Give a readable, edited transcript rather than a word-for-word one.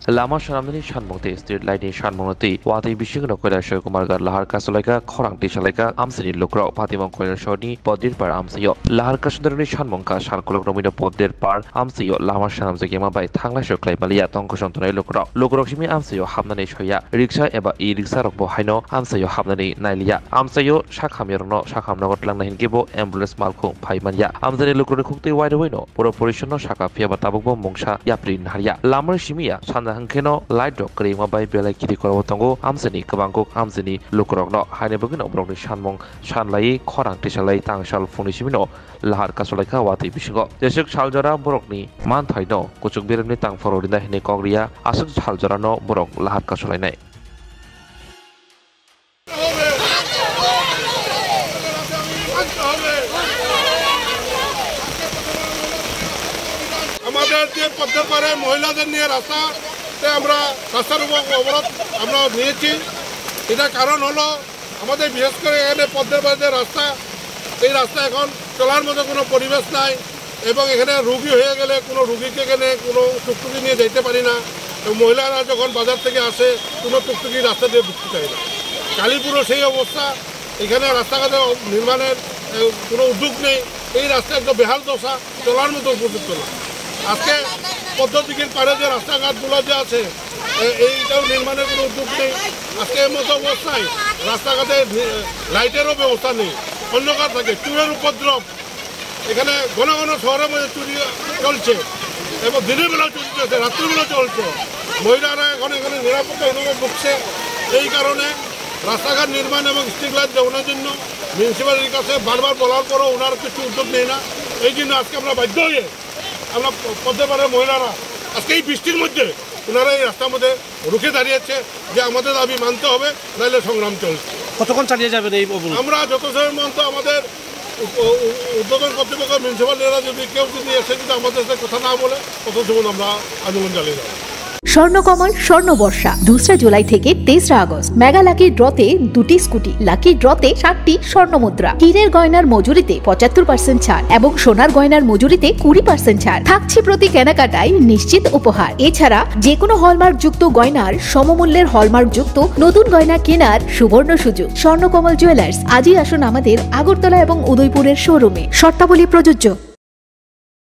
Lama Shanamani Shanmukti Street Lighting Shanmunati, Wati Bishino Kola Shokumarga, Lahar Kasoleka, Korang Tishaleka, Amsini Lukro, Patimon Kola Shoni, Podir Par Amsio, Lahar Kasundari Shanmonka, Shankolomino Podir Par, Amsio, Lama Shanamzakima by Tangla Shoklay Malia, Tonkoshantone Lukro, Lokroshimi Amsio, Hamnani Shoya, Riksha Eba Iriksa of Bohino, Amsayo Hamnani, Nailia, Amsayo, Shakamirno, Shakamno, Langnahin Gibo, Ambulance Malko, Paimania, Amzani Lukrokuti Wide Wino, Poroporishano Shaka Fiaba Tabubo, Mongsha, Yaprin Haria, Lamar Shimia, Shana Hankeno, Light Dog, Krima by Bela Kiri Korotongo, Amsani, Kabangok, Amsani, Lukrogno, Hanebugino, Brony Shanmong, Shanlai, Korang Tishalai, Tangshal Funishimino, Lahar Kasoleka, Wati Bishigo, Jeshuk Shaljara, Borokni, Mantaino, Kuchuk Birni Tang for Odina Hene Asuk Shaljarano, Borok, Lahar Kasolene. আমাদের যে পদ্মার পারে মহিলাদের নিয়ে রাস্তাতে আমরা রাস্তার অবরোধ আমরা নিয়েছি। এটার কারণ হলো আমাদের বিশেষ করে এখানে পদ্মার পারে যে রাস্তা, এই রাস্তা এখন চলার মতো কোনো পরিবেশ নাই এবং এখানে রুগী হয়ে গেলে কোনো রুগীকে এখানে কোনো টুকটুকি নিয়ে যেতে পারি না। মহিলারা যখন বাজার থেকে আসে কোনো টুকটুকি রাস্তা দিয়ে ঢুকতে চায় না। কালীপুরও সেই অবস্থা, এখানে রাস্তাঘাটে নির্মাণের কোনো উদ্যোগ নেই। এই রাস্তা একদম বেহাল দশা, চলার মতো উপযুক্ত না। আজকে পদ্ধতির পারে যে রাস্তাঘাটগুলো যে আছে এইটাও নির্মাণের কোনো উদ্যোগ নেই। আজকে এর মতো অবস্থায় রাস্তাঘাটে লাইটেরও ব্যবস্থা নেই, অন্ধকার থাকে, চুরের উপদ্রব, এখানে ঘন ঘন শহরের মধ্যে চুরি চলছে এবং দিনের বেলা চুরি চলছে, রাত্রিবেলা চলছে। মহিলারা এখন এখানে নিরাপত্তাহীনভাবে ভুগছে। এই কারণে রাস্তাঘাট নির্মাণ এবং স্ট্রিট লাইট দেওয়ানোর জন্য মিউনিসিপ্যালিটির কাছে বারবার বলার পরও ওনার কিছু উদ্যোগ নেই না। এই জন্য আজকে আমরা বাধ্য হয়ে আমরা পদ্মার পাড়ের মহিলারা আজকে এই বৃষ্টির মধ্যে ওনারা এই রাস্তার মধ্যে রুখে দাঁড়িয়েছে যে আমাদের দাবি মানতে হবে, নাহলে সংগ্রাম চলছে। কতক্ষণ চালিয়ে যাবেন এই অবরোধ? আমরা যত সময় মতো আমাদের উদ্বোধন কর্তৃপক্ষ মিউনিসিপ্যালিটিরা যদি কেউ যদি এসে যদি আমাদের সাথে কথা না বলে তত সময় আমরা আন্দোলন চালিয়ে যাবো। স্বর্ণকমল স্বর্ণবর্ষা 2 জুলাই থেকে 23 আগস্ট মেগা লাকি ড্রতে 2টি স্কুটি, লাকি ড্রতে 60টি স্বর্ণমুদ্রা, হীরের গয়নার মজুরিতে 75% ছাড় এবং সোনার গয়নার মজুরিতে 20% ছাড় থাকছে প্রতি কেনাকাটায় নিশ্চিত উপহার। এছাড়া যে কোনো হলমার্ক যুক্ত গয়নার সমমূল্যের হলমার্ক যুক্ত নতুন গয়না কেনার সুবর্ণ সুযোগ। স্বর্ণকমল জুয়েলার্স, আজই আসুন আমাদের আগরতলা এবং উদয়পুরের শোরুমে। শর্তাবলী প্রযোজ্য।